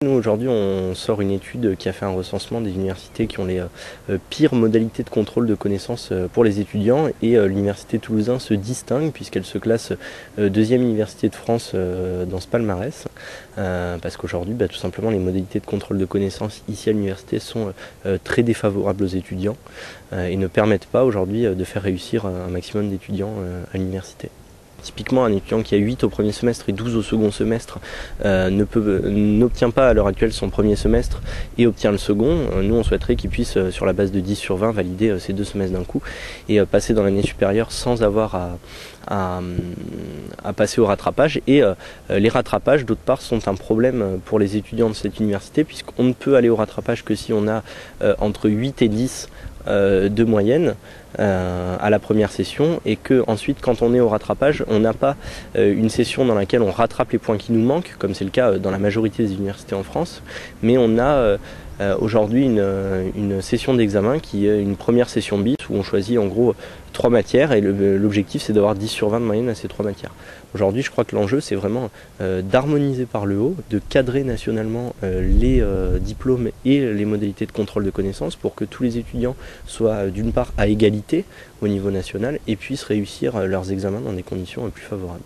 Nous aujourd'hui on sort une étude qui a fait un recensement des universités qui ont les pires modalités de contrôle de connaissances pour les étudiants et l'université Toulousain se distingue puisqu'elle se classe deuxième université de France dans ce palmarès parce qu'aujourd'hui tout simplement les modalités de contrôle de connaissances ici à l'université sont très défavorables aux étudiants et ne permettent pas aujourd'hui de faire réussir un maximum d'étudiants à l'université. Typiquement, un étudiant qui a 8 au premier semestre et 12 au second semestre n'obtient pas à l'heure actuelle son premier semestre et obtient le second. Nous, on souhaiterait qu'il puisse, sur la base de 10 sur 20, valider ces 2 semestres d'un coup et passer dans l'année supérieure sans avoir à passer au rattrapage. Et les rattrapages, d'autre part, sont un problème pour les étudiants de cette université puisqu'on ne peut aller au rattrapage que si on a entre 8 et 10 de moyenne à la première session et que ensuite quand on est au rattrapage on n'a pas une session dans laquelle on rattrape les points qui nous manquent comme c'est le cas dans la majorité des universités en France, mais on a aujourd'hui une session d'examen qui est une première session bis où on choisit en gros 3 matières et l'objectif c'est d'avoir 10 sur 20 de moyenne à ces 3 matières. Aujourd'hui je crois que l'enjeu c'est vraiment d'harmoniser par le haut, de cadrer nationalement les diplômes et les modalités de contrôle de connaissances pour que tous les étudiants soient d'une part à égalité au niveau national et puissent réussir leurs examens dans des conditions plus favorables.